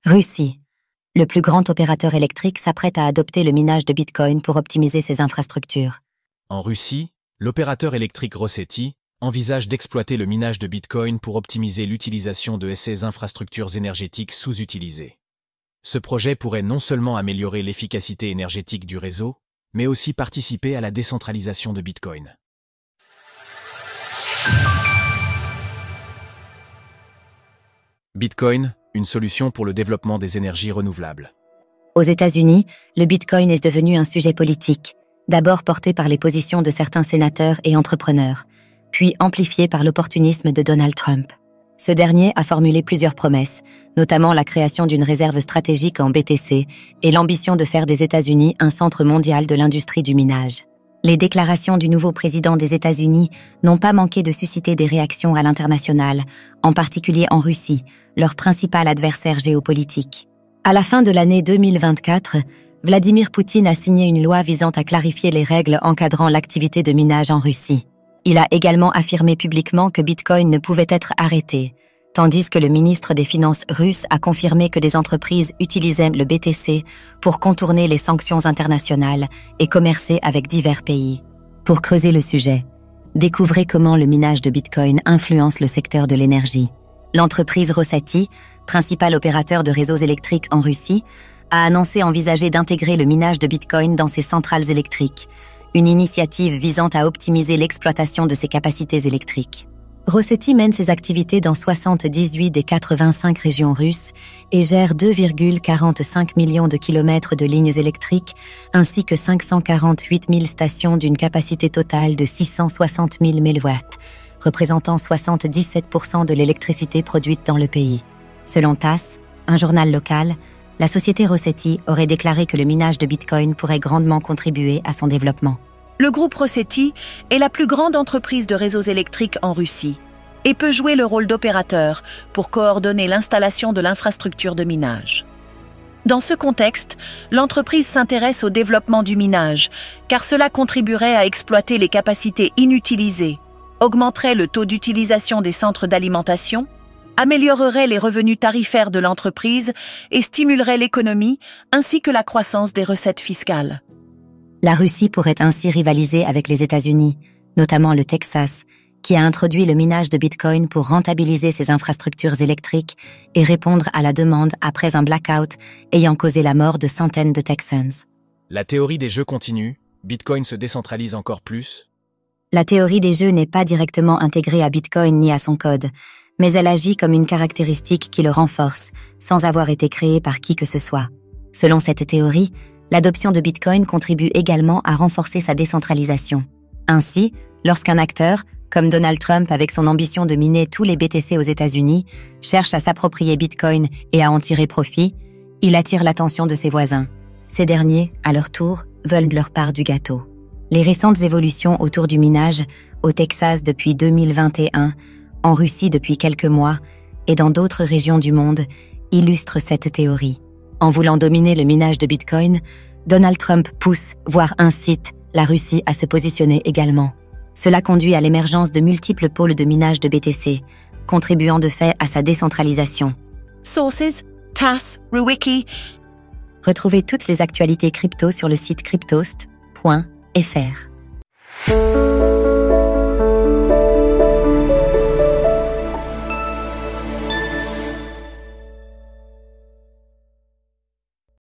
Russie. Le plus grand opérateur électrique s'apprête à adopter le minage de Bitcoin pour optimiser ses infrastructures. En Russie, l'opérateur électrique Rosseti envisage d'exploiter le minage de Bitcoin pour optimiser l'utilisation de ses infrastructures énergétiques sous-utilisées. Ce projet pourrait non seulement améliorer l'efficacité énergétique du réseau, mais aussi participer à la décentralisation de Bitcoin. Bitcoin, une solution pour le développement des énergies renouvelables. Aux États-Unis, le Bitcoin est devenu un sujet politique, d'abord porté par les positions de certains sénateurs et entrepreneurs, puis amplifié par l'opportunisme de Donald Trump. Ce dernier a formulé plusieurs promesses, notamment la création d'une réserve stratégique en BTC et l'ambition de faire des États-Unis un centre mondial de l'industrie du minage. Les déclarations du nouveau président des États-Unis n'ont pas manqué de susciter des réactions à l'international, en particulier en Russie, leur principal adversaire géopolitique. À la fin de l'année 2024, Vladimir Poutine a signé une loi visant à clarifier les règles encadrant l'activité de minage en Russie. Il a également affirmé publiquement que Bitcoin ne pouvait être arrêté, tandis que le ministre des Finances russe a confirmé que des entreprises utilisaient le BTC pour contourner les sanctions internationales et commercer avec divers pays. Pour creuser le sujet, découvrez comment le minage de Bitcoin influence le secteur de l'énergie. L'entreprise Rosseti, principal opérateur de réseaux électriques en Russie, a annoncé envisager d'intégrer le minage de Bitcoin dans ses centrales électriques, une initiative visant à optimiser l'exploitation de ses capacités électriques. Rosseti mène ses activités dans 78 des 85 régions russes et gère 2,45 millions de kilomètres de lignes électriques ainsi que 548 000 stations d'une capacité totale de 660 000 MW, représentant 77% de l'électricité produite dans le pays. Selon TASS, un journal local, la société Rosseti aurait déclaré que le minage de Bitcoin pourrait grandement contribuer à son développement. Le groupe Rosseti est la plus grande entreprise de réseaux électriques en Russie et peut jouer le rôle d'opérateur pour coordonner l'installation de l'infrastructure de minage. Dans ce contexte, l'entreprise s'intéresse au développement du minage, car cela contribuerait à exploiter les capacités inutilisées, augmenterait le taux d'utilisation des centres d'alimentation, améliorerait les revenus tarifaires de l'entreprise et stimulerait l'économie ainsi que la croissance des recettes fiscales. La Russie pourrait ainsi rivaliser avec les États-Unis, notamment le Texas, qui a introduit le minage de Bitcoin pour rentabiliser ses infrastructures électriques et répondre à la demande après un blackout ayant causé la mort de centaines de Texans. La théorie des jeux continue, Bitcoin se décentralise encore plus. La théorie des jeux n'est pas directement intégrée à Bitcoin ni à son code, mais elle agit comme une caractéristique qui le renforce, sans avoir été créée par qui que ce soit. Selon cette théorie, l'adoption de Bitcoin contribue également à renforcer sa décentralisation. Ainsi, lorsqu'un acteur, comme Donald Trump avec son ambition de miner tous les BTC aux États-Unis, cherche à s'approprier Bitcoin et à en tirer profit, il attire l'attention de ses voisins. Ces derniers, à leur tour, veulent leur part du gâteau. Les récentes évolutions autour du minage, au Texas depuis 2021, en Russie depuis quelques mois et dans d'autres régions du monde, illustrent cette théorie. En voulant dominer le minage de Bitcoin, Donald Trump pousse, voire incite, la Russie à se positionner également. Cela conduit à l'émergence de multiples pôles de minage de BTC, contribuant de fait à sa décentralisation. Sources, TASS, RuWiki. Retrouvez toutes les actualités crypto sur le site cryptost.fr.